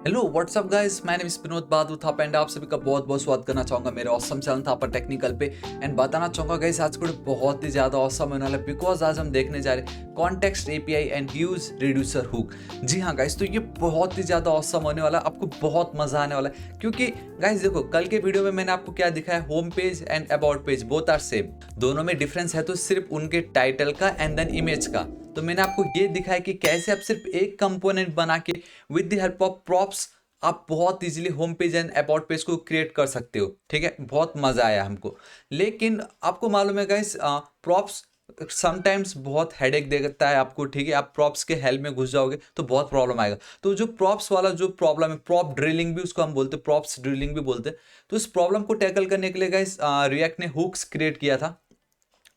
Hello what's up guys, मैं name Vinod बहादुर था and आप सभी का बहुत बहुत स्वागत करना चाहूँगा मेरे ऑसम चैनल था पर टेक्निकल पे। एंड बताना चाहूँगा गाइस, आज को बहुत ही ज़्यादा ऑसम होने वाला है बिकॉज आज हम देखने जा रहे हैं context API and use reducer hook. जी हाँ गाइस, तो ये बहुत ही ज़्यादा ऑसम होने वाला है, आपको बहुत मज़ा आने वाला है। क्योंकि गाइस देखो, कल के वीडियो में मैंने आपको क्या दिखाया, home page and about page both are same. दोनों में डिफरेंस है तो सिर्फ उनके टाइटल का एंड देन इमेज का। तो मैंने आपको ये दिखाया कि कैसे आप सिर्फ एक कंपोनेंट बना के with the help of props आप बहुत easily home page and about page को क्रिएट कर सकते हो। ठीक है, बहुत मजा आया हमको। लेकिन आपको मालूम है गाइस, प्रॉप्स समटाइम्स बहुत हेडेक देता है आपको। ठीक है, आप प्रॉप्स के हेल्प में घुस जाओगे तो बहुत प्रॉब्लम आएगा। तो जो प्रॉप्स वाला जो प्रॉब्लम है, प्रॉप ड्रिलिंग भी उसको हम बोलते हैं, प्रॉप्स ड्रिलिंग भी बोलते हैं। तो इस प्रॉब्लम को टैकल करने के लिए गाइस रिएक्ट ने हुक्स क्रिएट किया था,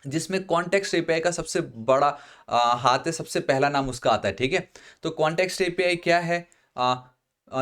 जिसमें कॉन्टेक्स्ट एपीआई का सबसे बड़ा हाथ है, सबसे पहला नाम उसका आता है। ठीक है, तो कॉन्टेक्स्ट एपीआई क्या है,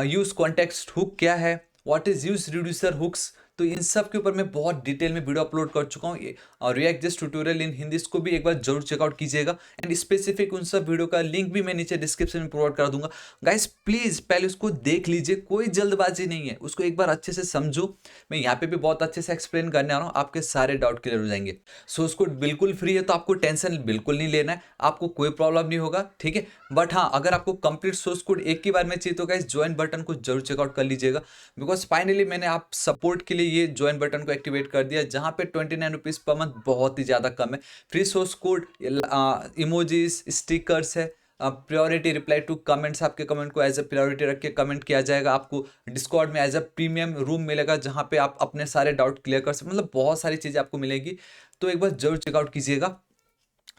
यूज कॉन्टेक्स्ट हुक क्या है, what is use reducer hooks. तो इन सब के ऊपर मैं बहुत डिटेल में वीडियो अपलोड कर चुका हूँ और रिएक्ट दिस ट्यूटोरियल इन हिंदी, इसको भी एक बार जरूर चेकआउट कीजिएगा। एंड स्पेसिफिक उन सब वीडियो का लिंक भी मैं नीचे डिस्क्रिप्शन में प्रोवाइड कर दूंगा। गाइस प्लीज पहले उसको देख लीजिए, कोई जल्दबाजी नहीं है, उसको एक बार अच्छे से समझो। मैं यहाँ पे भी बहुत अच्छे से एक्सप्लेन करने आ रहा हूँ, आपके सारे डाउट क्लियर हो जाएंगे। सोर्स कोड बिल्कुल फ्री है, तो आपको टेंशन बिल्कुल नहीं लेना है, आपको कोई प्रॉब्लम नहीं होगा। ठीक है, बट हाँ, अगर आपको कंप्लीट सोर्स कोड एक ही बार में चाहिए तो गाइस ज्वाइन बटन को जरूर चेकआउट कर लीजिएगा। बिकॉज फाइनली मैंने आप सपोर्ट के लिए ये ज्वाइन बटन को एक्टिवेट कर दिया, जहाँ पे 29 रुपीज़ पर मंथ बहुत ही ज़्यादा कम है। Free source code, emojis, stickers है, प्रायोरिटी रिप्लाई टू कमेंट्स, आपके कमेंट को एज अ प्रायोरिटी रख के कमेंट किया जाएगा। आपको डिस्कॉर्ड में एज अ प्रीमियम रूम मिलेगा, जहाँ पे आप अपने सारे डाउट क्लियर कर सकते, मतलब बहुत सारी चीज़ें आपको मिलेगी। तो एक बार जरूर चेकआउट कीजिएगा।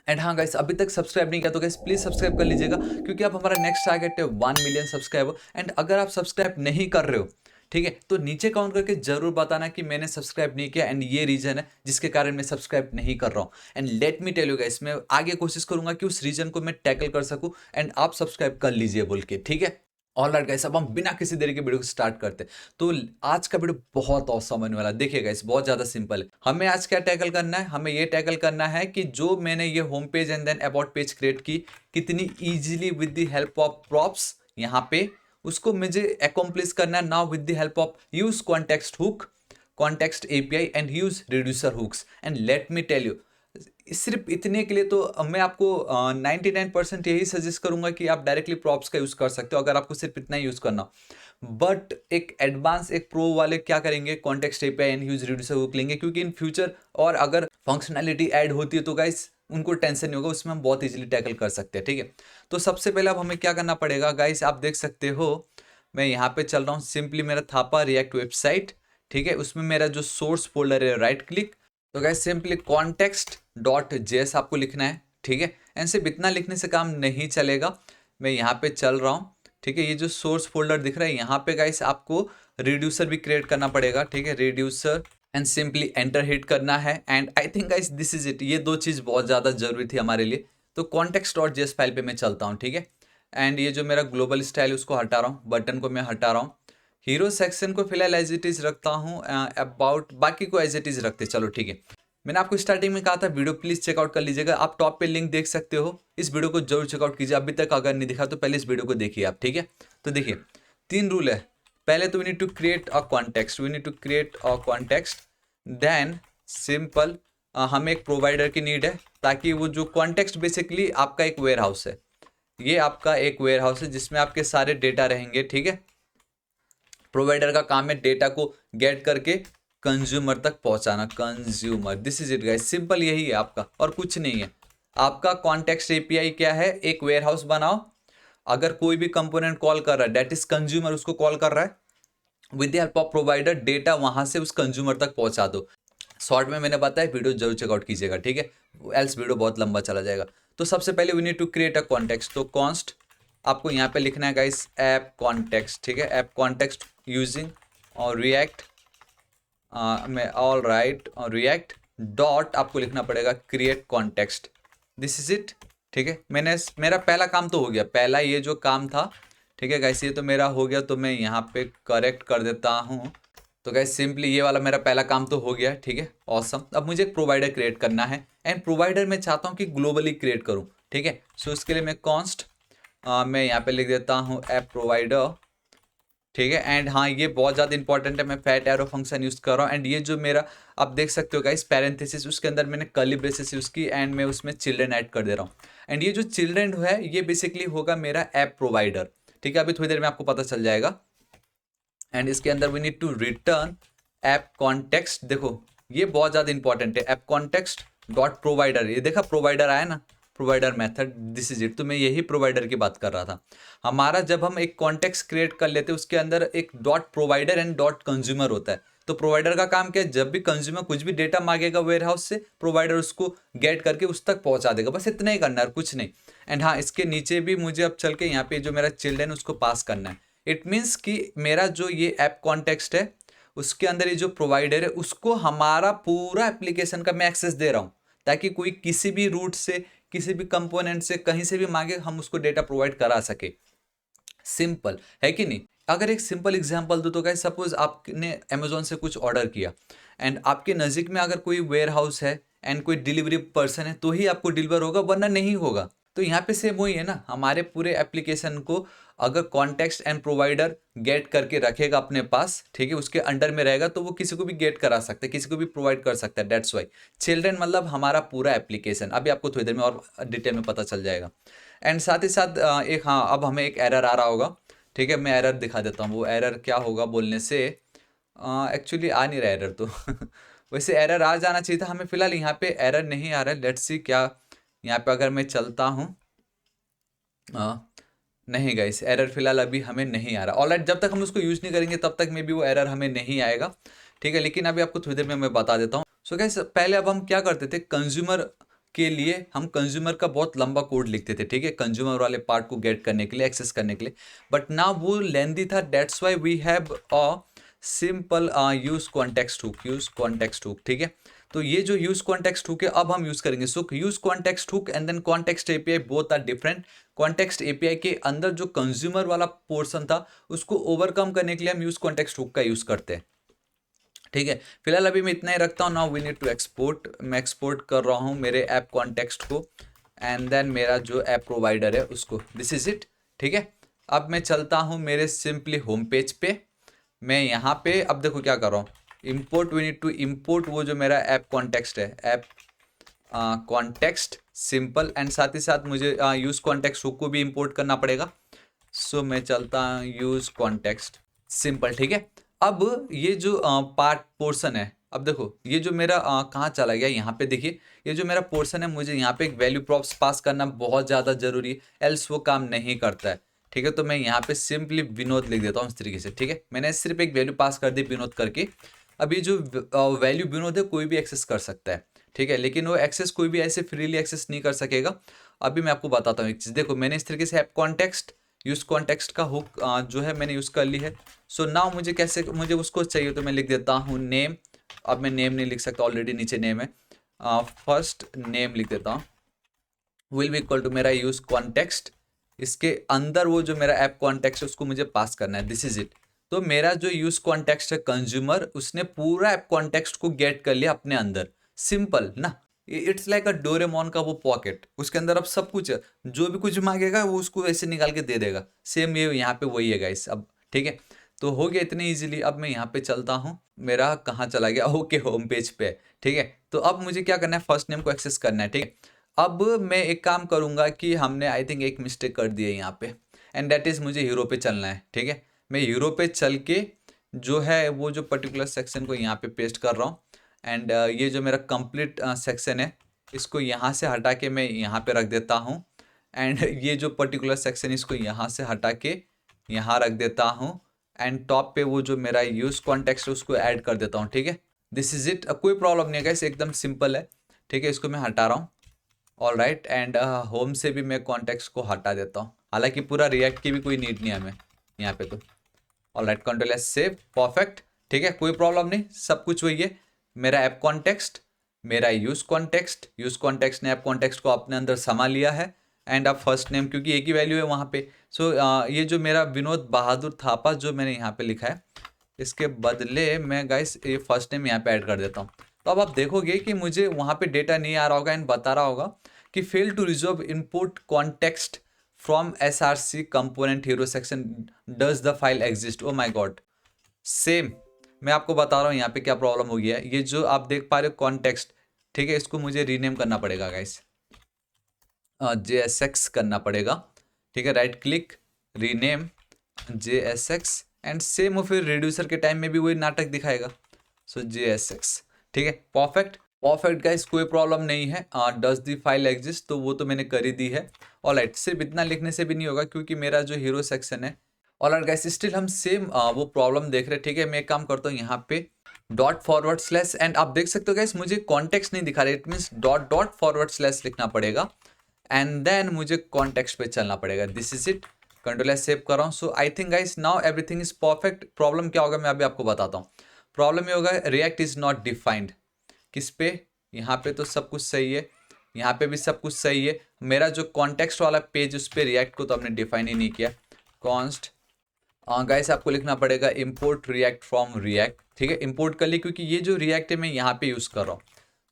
एंड हाँ गाइस, अभी तक सब्सक्राइब नहीं किया तो गाइस प्लीज सब्सक्राइब कर लीजिएगा, क्योंकि अब हमारा नेक्स्ट टारगेट है 1 मिलियन सब्सक्राइबर। एंड अगर आप सब्सक्राइब नहीं कर रहे हो, ठीक है, तो नीचे काउंट करके जरूर बताना कि मैंने सब्सक्राइब नहीं किया एंड ये रीजन है जिसके कारण मैं सब्सक्राइब नहीं कर रहा हूँ। And let me tell you guys, मैं आगे कोशिश करूंगा कि उस रीजन को मैं टैकल कर सकूं एंड आप सब्सक्राइब कर लीजिए बोल के। ठीक है, ऑल राइट गाइस, अब हम बिना किसी देरी के वीडियो को स्टार्ट करते हैं। तो आज का वीडियो बहुत औसम होने वाला है। देखिए गाइस, बहुत ज्यादा सिंपल है। हमें आज क्या टैकल करना है, हमें ये टैकल करना है कि जो मैंने ये home page and then about page create की, कितनी easily with the help of props यहाँ पे, उसको मुझे अकॉम्प्लिश करना है now with the help of use context hook, context API and use reducer hooks. And let me tell you, सिर्फ इतने के लिए तो मैं आपको 99% यही सजेस्ट करूंगा कि आप डायरेक्टली प्रॉप्स का यूज़ कर सकते हो, अगर आपको सिर्फ इतना यूज़ करना हो। बट एक एडवांस, एक प्रो वाले क्या करेंगे, context API and use reducer hook लेंगे, क्योंकि इन फ्यूचर और अगर फंक्शनैलिटी ऐड होती है तो गाइस उनको टेंशन नहीं होगा, उसमें हम बहुत इजीली टैकल कर सकते हैं। ठीक है, तो सबसे पहले अब हमें क्या करना पड़ेगा गाइस, आप देख सकते हो मैं यहाँ पे चल रहा हूँ, सिंपली मेरा थापा रिएक्ट वेबसाइट। ठीक है, उसमें मेरा जो सोर्स फोल्डर है, राइट क्लिक, तो guys simply context dot JS आपको लिखना है। ठीक है, एंड सिर्फ इतना लिखने से काम नहीं चलेगा, मैं यहाँ पे चल रहा हूँ। ठीक है, ये जो सोर्स फोल्डर दिख रहा है यहाँ पे गाइस आपको रिड्यूसर भी क्रिएट करना पड़ेगा। ठीक है, reducer, and simply enter hit करना है। And I think guys this is it, ये दो चीज़ बहुत ज़्यादा जरूरी थी हमारे लिए। तो कॉन्टेक्स्ट डॉट जेएस फाइल पे मैं चलता हूँ। ठीक है, एंड ये जो मेरा ग्लोबल स्टाइल है उसको हटा रहा हूँ, बटन को मैं हटा रहा हूँ, हीरो सेक्शन को फिलहाल एज इट इज रखता हूँ, अबाउट बाकी को एज इट इज रखते, चलो ठीक है। मैंने आपको स्टार्टिंग में कहा था वीडियो प्लीज चेकआउट कर लीजिएगा, आप टॉप पे लिंक देख सकते हो, इस वीडियो को जरूर चेकआउट कीजिए। अभी तक अगर नहीं दिखा तो पहले इस वीडियो को देखिए आप। ठीक है, तो देखिए 3 रूल है। पहले तो we need to create a context, we need to create a context, then simple हमें एक प्रोवाइडर की नीड है, ताकि वो जो कॉन्टेक्स्ट बेसिकली आपका एक वेयर हाउस है, ये आपका एक वेयर हाउस है जिसमें आपके सारे डेटा रहेंगे। ठीक है, प्रोवाइडर का काम है डेटा को गेट करके कंज्यूमर तक पहुंचाना, consumer, this is it guys, simple यही है आपका और कुछ नहीं है। आपका कॉन्टेक्स्ट एपीआई क्या है, एक वेयर हाउस बनाओ, अगर कोई भी कंपोनेंट कॉल कर रहा है डेट इज कंज्यूमर, उसको कॉल कर रहा है, with the help of provider data वहां से उस कंज्यूमर तक पहुंचा दो। शॉर्ट में मैंने बताया, वीडियो जरूर चेकआउट कीजिएगा। ठीक है, एल्स वीडियो बहुत लंबा चला जाएगा। तो सबसे पहले we need to create a context, तो कॉन्स्ट आपको यहाँ पे लिखना है गाइस ऐप कॉन्टेक्स्ट। ठीक है, ऐप कॉन्टेक्स्ट यूजिंग और रिएक्ट में, ऑल राइट, और रिएक्ट डॉट आपको लिखना पड़ेगा create context, this is it. ठीक है, मैंने मेरा पहला काम तो हो गया, पहला ये जो काम था। ठीक है गाइस, ये तो मेरा हो गया, तो मैं यहाँ पे करेक्ट कर देता हूँ। तो गाइस सिंपली ये वाला मेरा पहला काम तो हो गया। ठीक है, ऑसम। अब मुझे एक प्रोवाइडर क्रिएट करना है, एंड प्रोवाइडर मैं चाहता हूँ कि ग्लोबली क्रिएट करूँ। ठीक है, सो इसके लिए मैं कॉन्स्ट मैं यहाँ पे लिख देता हूँ ऐप प्रोवाइडर, ठीक है। एंड हाँ, ये बहुत ज़्यादा इंपॉर्टेंट है, मैं फैट एरो फंक्शन यूज़ कर रहा हूँ। एंड ये जो मेरा आप देख सकते हो गाइस पैरेंथेसिस, उसके अंदर मैंने कर्ली ब्रेसेस यूज़ की एंड मैं उसमें चिल्ड्रन ऐड कर दे रहा हूँ। एंड ये जो चिल्ड्रन है ये बेसिकली होगा मेरा ऐप प्रोवाइडर। ठीक है, अभी थोड़ी देर में आपको पता चल जाएगा। एंड इसके अंदर we need to return app context. देखो ये बहुत ज़्यादा इंपॉर्टेंट है, ऐप कॉन्टेक्स्ट डॉट प्रोवाइडर। ये देखा प्रोवाइडर आया ना, provider method, this is it. तो मैं यही प्रोवाइडर की बात कर रहा था। हमारा जब हम एक कॉन्टेक्स्ट क्रिएट कर लेते हैं उसके अंदर एक dot provider and dot consumer होता है। तो प्रोवाइडर का काम क्या है, जब भी कंज्यूमर कुछ भी डेटा मांगेगा वेयर हाउस से, प्रोवाइडर उसको गेट करके उस तक पहुंचा देगा। बस इतना ही करना है और कुछ नहीं। एंड हाँ, इसके नीचे भी मुझे अब चल के यहाँ पे जो मेरा चिल्ड्रन उसको पास करना है। इट मीन्स कि मेरा जो ये ऐप कॉन्टेक्स्ट है उसके अंदर ये जो प्रोवाइडर है उसको हमारा पूरा एप्लीकेशन का मैं एक्सेस दे रहा हूँ, ताकि कोई किसी भी रूट से, किसी भी कंपोनेंट से, कहीं से भी मांगे हम उसको डेटा प्रोवाइड करा सके। सिंपल है कि नहीं। अगर एक सिंपल एग्जांपल दो तो गाइस, सपोज आपने अमेजोन से कुछ ऑर्डर किया एंड आपके नज़दीक में अगर कोई वेयर हाउस है एंड कोई डिलीवरी पर्सन है तो ही आपको डिलीवर होगा, वरना नहीं होगा। तो यहाँ पे सेम वही है ना, हमारे पूरे एप्लीकेशन को अगर कॉन्टेक्स्ट एंड प्रोवाइडर गेट करके रखेगा अपने पास, ठीक है, उसके अंडर में रहेगा, तो वो किसी को भी गेट करा सकता है, किसी को भी प्रोवाइड कर सकता है। दैट्स वाई चिल्ड्रन मतलब हमारा पूरा एप्लीकेशन। अभी आपको थोड़ी देर में और डिटेल में पता चल जाएगा। एंड साथ ही साथ एक, हाँ, अब हमें एक एरर आ रहा होगा। ठीक है, मैं एरर दिखा देता हूँ। वो एरर क्या होगा बोलने से, एक्चुअली आ नहीं रहा एरर तो वैसे एरर आ जाना चाहिए था हमें। फिलहाल यहाँ पे एरर नहीं आ रहा है। लेट्स सी क्या यहाँ पे अगर मैं चलता हूँ, नहीं गाइस, एरर फिलहाल अभी हमें नहीं आ रहा। ऑलराइट, जब तक हम उसको यूज़ नहीं करेंगे तब तक मे बी वो एरर हमें नहीं आएगा। ठीक है, लेकिन अभी आपको थोड़ी देर में मैं बता देता हूँ। सो गाइस, पहले अब हम क्या करते थे, कंज्यूमर के लिए हम कंज्यूमर का बहुत लंबा कोड लिखते थे। ठीक है, कंज्यूमर वाले पार्ट को गेट करने के लिए, एक्सेस करने के लिए। बट नाउ वो लेंदी था, that's why we have a simple use context hook, use context hook. ठीक है, तो ये जो यूज कॉन्टेक्स्ट हुक है अब हम यूज करेंगे। So use context hook and then context API, both are different. Context API के अंदर जो कंज्यूमर वाला पोर्शन था उसको ओवरकम करने के लिए हम यूज कॉन्टेक्स्ट हुक का यूज करते हैं। ठीक है, फिलहाल अभी मैं इतना ही रखता हूँ। Now we need to export. मैं एक्सपोर्ट कर रहा हूँ मेरे ऐप कॉन्टेक्स्ट को एंड देन मेरा जो ऐप प्रोवाइडर है उसको, दिस इज इट। ठीक है, अब मैं चलता हूँ मेरे सिंपली होम पेज पे। मैं यहाँ पे अब देखो क्या कर रहा हूँ, import, we need to import वो जो मेरा ऐप कॉन्टेक्स्ट है, ऐप कॉन्टेक्स्ट सिंपल। एंड साथ ही साथ मुझे यूज़ कॉन्टेक्स्ट हुक को भी इम्पोर्ट करना पड़ेगा। सो मैं चलता हूँ यूज़ कॉन्टेक्स्ट सिंपल। ठीक है, अब ये जो पार्ट पोर्शन है, अब देखो ये जो मेरा कहाँ चला गया, यहाँ पे देखिए ये जो मेरा पोर्शन है, मुझे यहाँ पे एक वैल्यू प्रॉप्स पास करना बहुत ज़्यादा जरूरी है, एल्स वो काम नहीं करता है। ठीक है, तो मैं यहाँ पे सिंपली विनोद लिख देता हूँ इस तरीके से। ठीक है, मैंने सिर्फ एक वैल्यू पास कर दी विनोद करके। अब ये जो वैल्यू विनोद है कोई भी एक्सेस कर सकता है। ठीक है, लेकिन वो एक्सेस कोई भी ऐसे फ्रीली एक्सेस नहीं कर सकेगा। अभी मैं आपको बताता हूँ एक चीज़। देखो मैंने इस तरीके से ऐप कॉन्टेक्स्ट, यूज कॉन्टेक्स्ट का हुक जो है मैंने यूज़ कर ली है। सो नाउ मुझे कैसे, मुझे उसको चाहिए तो मैं लिख देता हूँ नेम। अब मैं नेम नहीं लिख सकता, ऑलरेडी नीचे नेम है। फर्स्ट नेम लिख देता हूँ, विल बी इक्वल टू मेरा यूज कॉन्टेक्स्ट। इसके अंदर वो जो मेरा ऐप कॉन्टेक्स्ट है उसको मुझे पास करना है, दिस इज इट। तो मेरा जो यूज कॉन्टेक्स्ट है कंज्यूमर, उसने पूरा ऐप कॉन्टेक्स्ट को गेट कर लिया अपने अंदर। सिंपल ना, इट्स लाइक अ डोरेमोन का वो पॉकेट, उसके अंदर अब सब कुछ है, जो भी कुछ मांगेगा वो उसको ऐसे निकाल के दे देगा। सेम ये यहाँ पे वही है गाइस अब। ठीक है, तो हो गया इतने इजीली। अब मैं यहाँ पे चलता हूँ, मेरा कहाँ चला गया, ओके होम पेज पे। ठीक है, तो अब मुझे क्या करना है, फर्स्ट नेम को एक्सेस करना है। ठीक है, अब मैं एक काम करूँगा कि हमने आई थिंक एक मिस्टेक कर दी है यहाँ पे, एंड दैट इज़ मुझे हीरो पे चलना है। ठीक है, मैं हीरो पे चल के जो है वो जो पर्टिकुलर सेक्शन को यहाँ पे पेस्ट कर रहा हूँ। एंड ये जो मेरा कंप्लीट सेक्शन है इसको यहाँ से हटा के मैं यहाँ पे रख देता हूँ। एंड ये जो पर्टिकुलर सेक्शन इसको यहाँ से हटा के यहाँ रख देता हूँ। एंड टॉप पे वो जो मेरा यूज कॉन्टेक्स्ट है उसको ऐड कर देता हूँ। ठीक है, दिस इज इट। कोई प्रॉब्लम नहीं है गाइस, एकदम सिंपल है। ठीक है, इसको मैं हटा रहा हूँ। ऑल राइट, एंड होम से भी मैं कॉन्टेक्स्ट को हटा देता हूँ, हालांकि पूरा रिएक्ट की भी कोई नीड नहीं है हमें यहाँ पे तो। All right, control S save, perfect. ठीक है, कोई प्रॉब्लम नहीं, सब कुछ वही है। मेरा ऐप कॉन्टेक्स्ट, मेरा यूज कॉन्टेक्स्ट ने ऐप कॉन्टेक्स्ट को अपने अंदर समा लिया है। एंड अब फर्स्ट नेम, क्योंकि एक ही वैल्यू है वहाँ पे। सो ये जो मेरा विनोद बहादुर थापा जो मैंने यहाँ पे लिखा है, इसके बदले मैं गाइस ये फर्स्ट नेम यहाँ पे ऐड कर देता हूँ। तो अब आप देखोगे कि मुझे वहाँ पे डेटा नहीं आ रहा होगा एंड बता रहा होगा कि fail to resolve input context from SRC component hero section does the file exist. Oh my god, same मैं आपको बता रहा हूँ यहाँ पे क्या प्रॉब्लम हो गया है। ये जो आप देख पा रहे हो कॉन्टेक्स्ट, ठीक है, इसको मुझे रीनेम करना पड़ेगा गाइस, JSX करना पड़ेगा, ठीक है। Right click, rename JSX, and same फिर रिड्यूसर के टाइम में भी वही नाटक दिखाएगा। सो JSX, ठीक है, परफेक्ट परफेक्ट गाइस, कोई प्रॉब्लम नहीं है। डज दी फाइल एग्जिस्ट, तो वो तो मैंने कर ही दी है। ऑलराइट, सिर्फ इतना लिखने से भी नहीं होगा क्योंकि मेरा जो हीरो सेक्शन है। ऑलराइट गाइस, स्टिल हम सेम वो प्रॉब्लम देख रहे हैं, ठीक है। मैं एक काम करता हूँ यहाँ पे ./, एंड आप देख सकते हो गाइस मुझे कॉन्टेक्स्ट नहीं दिखा रहा, इट मीन्स .// लिखना पड़ेगा, एंड देन मुझे कॉन्टेक्स्ट पे चलना पड़ेगा। This is it, control save कर रहा हूँ। So I think guys now everything is perfect. Problem क्या होगा मैं अभी आपको बताता हूँ। प्रॉब्लम ये होगा रिएक्ट इज नॉट डिफाइंड। किस पे? यहाँ पे तो सब कुछ सही है, यहाँ पे भी सब कुछ सही है। मेरा जो कॉन्टेक्स्ट वाला पेज उस पर रिएक्ट को तो हमने डिफाइन ही नहीं किया। कॉन्स्ट गाइस आपको लिखना पड़ेगा इम्पोर्ट रिएक्ट फ्रॉम रिएक्ट, ठीक है। इम्पोर्ट कर ली क्योंकि ये जो रिएक्ट है मैं यहाँ पे यूज़ कर रहा हूँ।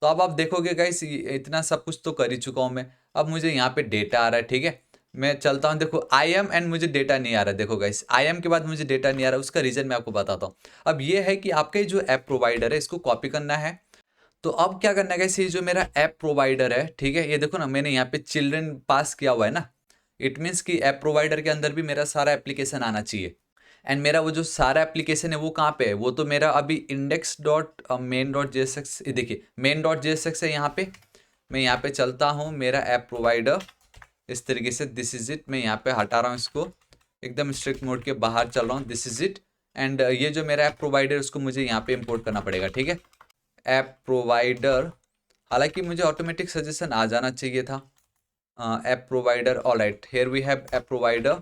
तो अब आप देखोगे गाइस इतना सब कुछ तो कर ही चुका हूँ मैं। अब मुझे यहाँ पे डेटा आ रहा है, ठीक है। मैं चलता हूँ, देखो आई एम, एंड मुझे डेटा नहीं आ रहा है। देखो गाइस आई एम के बाद मुझे डेटा नहीं आ रहा, उसका रीज़न मैं आपको बताता हूँ। अब ये है कि आपका ये जो ऐप प्रोवाइडर है इसको कॉपी करना है। तो अब क्या करना है गाइस, ये जो मेरा ऐप प्रोवाइडर है, ठीक है, ये देखो ना मैंने यहाँ पे चिल्ड्रन पास किया हुआ है ना, इट मीन्स कि ऐप प्रोवाइडर के अंदर भी मेरा सारा एप्लीकेशन आना चाहिए। एंड मेरा वो जो सारा एप्लीकेशन है वो कहाँ पे है, वो तो मेरा अभी index.main.jsx, देखिए main.jsx है यहाँ पे। मैं यहाँ पे चलता हूँ, मेरा ऐप प्रोवाइडर इस तरीके से, दिस इज इट। मैं यहाँ पे हटा रहा हूँ इसको, एकदम स्ट्रिक्ट मोड के बाहर चल रहा हूँ, दिस इज इट। एंड ये जो मेरा ऐप प्रोवाइडर उसको मुझे यहाँ पे इम्पोर्ट करना पड़ेगा, ठीक है। ऐप प्रोवाइडर, हालांकि मुझे ऑटोमेटिक सजेशन आ जाना चाहिए था। App provider, alright, here we have app provider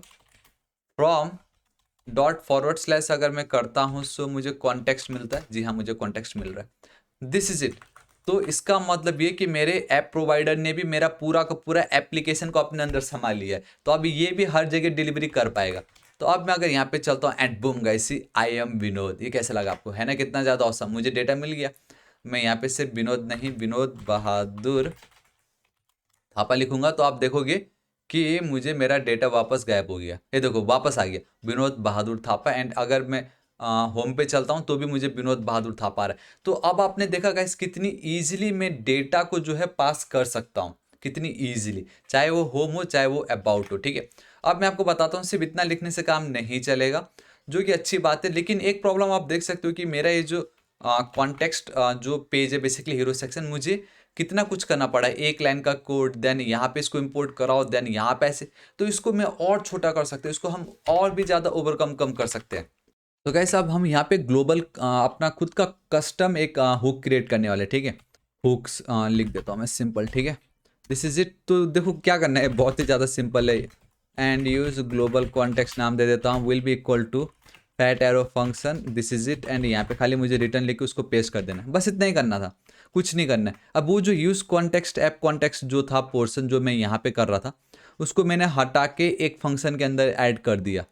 from ./, अगर मैं करता हूँ सो मुझे कॉन्टेक्स्ट मिलता है। जी हाँ, मुझे कॉन्टेक्स्ट मिल रहा है, दिस इज इट। तो इसका मतलब ये कि मेरे ऐप प्रोवाइडर ने भी मेरा पूरा का पूरा एप्लीकेशन को अपने अंदर संभाल लिया है, तो अब ये भी हर जगह डिलीवरी कर पाएगा। तो अब मैं अगर यहाँ पे चलता हूँ and boom guys, I am Vinod, ये कैसा लगा आपको, है ना कितना ज़्यादा औसम। मुझे डेटा मिल गया। मैं यहाँ पे सिर्फ विनोद नहीं, विनोद बहादुर थापा लिखूंगा तो आप देखोगे कि मुझे मेरा डेटा वापस गायब हो गया। ये देखो वापस आ गया विनोद बहादुर थापा। एंड अगर मैं होम पे चलता हूँ तो भी मुझे विनोद बहादुर थापा आ रहा है। तो अब आपने देखा गाइस कितनी इजीली मैं डेटा को जो है पास कर सकता हूँ, कितनी इजीली, चाहे वो होम हो चाहे वो अबाउट हो, ठीक है। अब मैं आपको बताता हूँ सिर्फ इतना लिखने से काम नहीं चलेगा, जो कि अच्छी बात है। लेकिन एक प्रॉब्लम आप देख सकते हो कि मेरा ये जो कॉन्टेक्स्ट जो पेज है बेसिकली हीरो सेक्शन, मुझे कितना कुछ करना पड़ा है। एक लाइन का कोड, देन यहाँ पे इसको इंपोर्ट कराओ, देन यहाँ पे ऐसे। तो इसको मैं और छोटा कर सकते हैं, इसको हम और भी ज़्यादा ओवरकम कम कर सकते हैं। तो गाइस अब हम यहाँ पे ग्लोबल अपना खुद का कस्टम एक हुक क्रिएट करने वाले, ठीक है। हुक्स लिख देता हूँ मैं सिंपल, ठीक है, दिस इज इट। तो देखो क्या करना है, बहुत ही ज़्यादा सिंपल है। एंड यूज ग्लोबल कॉन्टेक्स्ट नाम दे देता हूँ, will be equal to fat arrow function, this is it. And यहाँ पे खाली मुझे रिटर्न लेके उसको पेस्ट कर देना है, बस इतना ही करना था, कुछ नहीं करना है। अब वो जो यूज़ कॉन्टेक्स्ट ऐप कॉन्टेक्स्ट जो था पोर्शन जो मैं यहाँ पे कर रहा था, उसको मैंने हटा के एक फंक्शन के अंदर ऐड कर दिया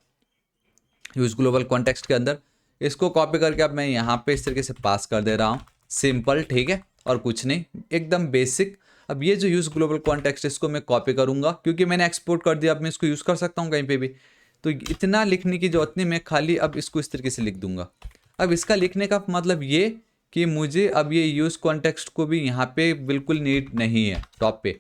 यूज़ ग्लोबल कॉन्टेक्स्ट के अंदर। इसको कॉपी करके अब मैं यहाँ पे इस तरीके से पास कर दे रहा हूँ, सिंपल, ठीक है, और कुछ नहीं, एकदम बेसिक। अब ये जो यूज़ ग्लोबल कॉन्टेक्स्ट इसको मैं कॉपी करूँगा क्योंकि मैंने एक्सपोर्ट कर दिया, अब मैं इसको यूज़ कर सकता हूँ कहीं पे भी। तो इतना लिखने की जरूरत नहीं, मैं खाली अब इसको इस तरीके से लिख दूंगा। अब इसका लिखने का मतलब ये कि मुझे अब ये यूज़ कॉन्टेक्स्ट को भी यहाँ पे बिल्कुल नीड नहीं है टॉप पे।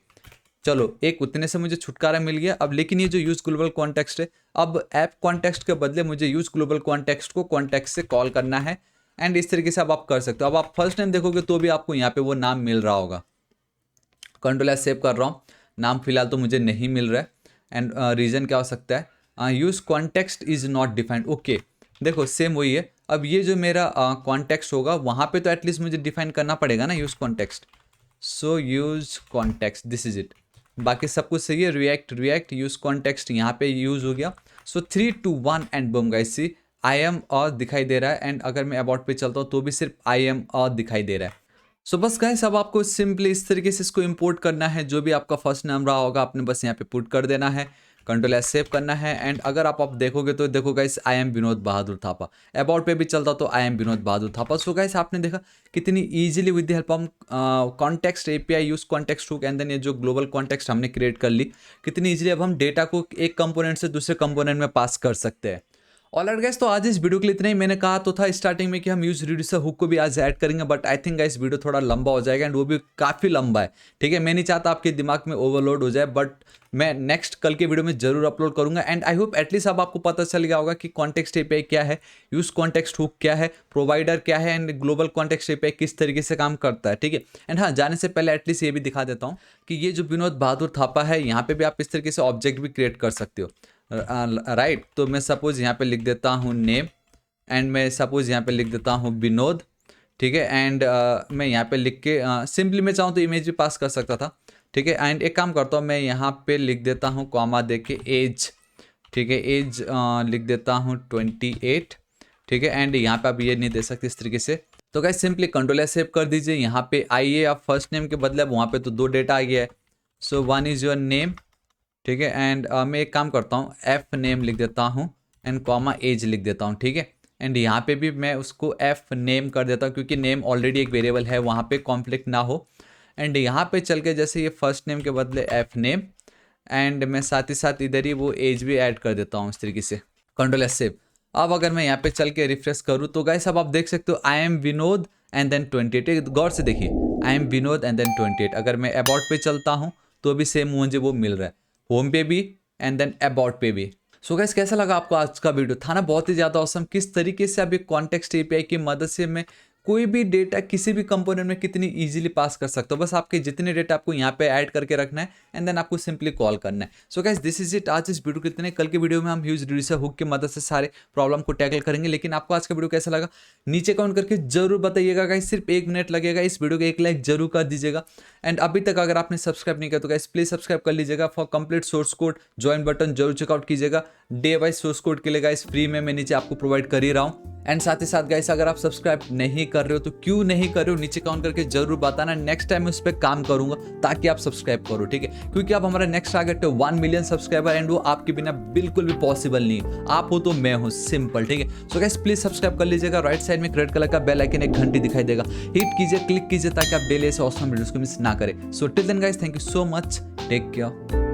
चलो एक उतने से मुझे छुटकारा मिल गया। अब लेकिन ये जो यूज़ ग्लोबल कॉन्टेक्स्ट है, अब ऐप कॉन्टेक्स्ट के बदले मुझे यूज़ ग्लोबल कॉन्टेक्स्ट को कॉन्टेक्स्ट से कॉल करना है। एंड इस तरीके से अब आप कर सकते हो। अब आप फर्स्ट टाइम देखोगे तो भी आपको यहाँ पे वो नाम मिल रहा होगा। कंट्रोल एस सेव कर रहा हूँ, नाम फिलहाल तो मुझे नहीं मिल रहा है। एंड रीज़न क्या हो सकता है, use context is not defined, okay. देखो सेम वही है। अब ये जो मेरा कॉन्टेक्स्ट होगा वहाँ पे तो एटलीस्ट मुझे डिफाइन करना पड़ेगा ना use context. So use context, this is it, बाकी सब कुछ सही है। रिएक्ट यूज़ कॉन्टेक्स्ट यहाँ पे यूज़ हो गया। So 3, 2, 1 and bam guys, see I am और दिखाई दे रहा है। एंड अगर मैं अबाउट पे चलता हूँ तो भी सिर्फ आई एम और दिखाई दे रहा है। सो बस गाइस अब आपको सिंपली इस तरीके से इसको इंपोर्ट करना है। जो भी आपका फर्स्ट नाम रहा होगा आपने बस यहाँ पे पुट कर देना है। कंट्रोल एस सेव करना है। एंड अगर आप देखोगे तो देखो guys I am Vinod Bahadur Thapa, about पे भी चलता तो I am Vinod Bahadur Thapa. So guys आपने देखा कितनी easily with the help of context API use context hook and then ये जो ग्लोबल कॉन्टेक्स्ट हमने क्रिएट कर ली, कितनी इजीली अब हम डेटा को एक कंपोनेंट से दूसरे कंपोनेंट में पास कर सकते हैं। ऑलराइट गाइस, तो आज इस वीडियो के लिए इतना ही। मैंने कहा तो था स्टार्टिंग में कि हम यूज रिड्यूसर हुक को भी आज ऐड करेंगे, but I think guys video थोड़ा लंबा हो जाएगा एंड वो भी काफ़ी लंबा है, ठीक है। मैं नहीं चाहता आपके दिमाग में ओवरलोड हो जाए, बट मैं नेक्स्ट कल के वीडियो में जरूर अपलोड करूंगा। एंड आई होप एटलीस्ट अब आपको पता चल गया होगा कि कॉन्टेक्स्ट एपीआई क्या है, यूज कॉन्टेक्स्ट हुक क्या है, प्रोवाइडर क्या है एंड ग्लोबल कॉन्टेक्स्ट एपीआई किस तरीके से काम करता है, ठीक है। एंड हाँ, जाने से पहले एटलीस्ट ये भी दिखा देता हूँ कि ये जो विनोद बहादुर थापा है, यहाँ पे भी आप इस तरीके से ऑब्जेक्ट भी क्रिएट कर सकते हो, राइट। तो मैं सपोज यहाँ पे लिख देता हूँ नेम एंड मैं सपोज यहाँ पे लिख देता हूँ विनोद, ठीक है। एंड मैं यहाँ पे लिख के सिंपली मैं चाहूँ तो इमेज भी पास कर सकता था, ठीक है। एंड एक काम करता हूँ, मैं यहाँ पे लिख देता हूँ कॉमा दे के एज, ठीक है। एज लिख देता हूँ 28, ठीक है। एंड यहाँ पे आप ये नहीं दे सकते इस तरीके से। तो guys simply control S save कर दीजिए। यहाँ पे आइए, आप फर्स्ट नेम के बदले अब वहाँ पे तो 2 डेटा आ गया है। So one is your name, ठीक है। एंड मैं एक काम करता हूँ, एफ नेम लिख देता हूँ एंड कॉमा एज लिख देता हूँ, ठीक है। एंड यहाँ पे भी मैं उसको एफ नेम कर देता हूँ क्योंकि नेम ऑलरेडी एक वेरिएबल है, वहाँ पे कॉन्फ्लिक्ट ना हो। एंड यहाँ पे चल के जैसे ये फर्स्ट नेम के बदले एफ नेम एंड मैं साथ ही साथ इधर ही वो एज भी ऐड कर देता हूँ इस तरीके से, कंट्रोल एस सेव। अब अगर मैं यहाँ पे चल के रिफ्रेश करूँ तो गाइस अब आप देख सकते हो I am Vinod and then 28। गौर से देखिए, I am Vinod and then 28। अगर मैं अबाउट पे चलता हूँ तो भी सेम मुझे वो मिल रहा है, होम पे भी एंड देन अबाउट पे भी। सो गाइस कैसा लगा आपको आज का वीडियो? था ना बहुत ही ज़्यादा ऑसम। किस तरीके से अभी कॉन्टेक्स्ट एपीआई की मदद से मैं कोई भी डेटा किसी भी कंपोनेंट में कितनी इजीली पास कर सकता हूँ। बस आपके जितने डेटा आपको यहाँ पे ऐड करके रखना है एंड देन आपको सिंपली कॉल करना है। So guys this is it. आज इस वीडियो के इतने। कल के वीडियो में हम ह्यूज रिड्यूसर हुक की मदद से सारे प्रॉब्लम को टैकल करेंगे। लेकिन आपको आज का वीडियो कैसा लगा नीचे कमेंट करके जरूर बताइएगा गाइस। सिर्फ 1 मिनट लगेगा, इस वीडियो को 1 लाइक जरूर कर दीजिएगा। एंड अभी तक अगर आपने सब्सक्राइब नहीं किया तो गाइस प्लीज सब्सक्राइब कर लीजिएगा। For complete source code join button जरूर चेकआउट कीजिएगा। डे वाइज सोर्स कोड के लिए गाइस फ्री में मैं नीचे आपको प्रोवाइड कर ही रहा हूँ। एंड साथ ही साथ गाइस अगर आप सब्सक्राइब नहीं कर रहे हो तो क्यों नहीं कर रहे हो नीचे कमेंट करके जरूर बताना। नेक्स्ट टाइम उस पर काम करूंगा ताकि आप सब्सक्राइब करो, ठीक है। क्योंकि आप हमारा नेक्स्ट टारगेट है 1 मिलियन सब्सक्राइबर एंड वो आपके बिना बिल्कुल भी पॉसिबल नहीं है। आप हो तो मैं हूँ, सिंपल, ठीक है। सो गाइस प्लीज सब्सक्राइब कर लीजिएगा। राइट साइड में रेड कलर का बेल आइकन एक घंटी दिखाई देगा, हिट कीजिए, क्लिक कीजिए ताकि आप डेली ऐसे ऑसम वीडियोस को मिस ना करें। So till then guys, thank you so much, take care.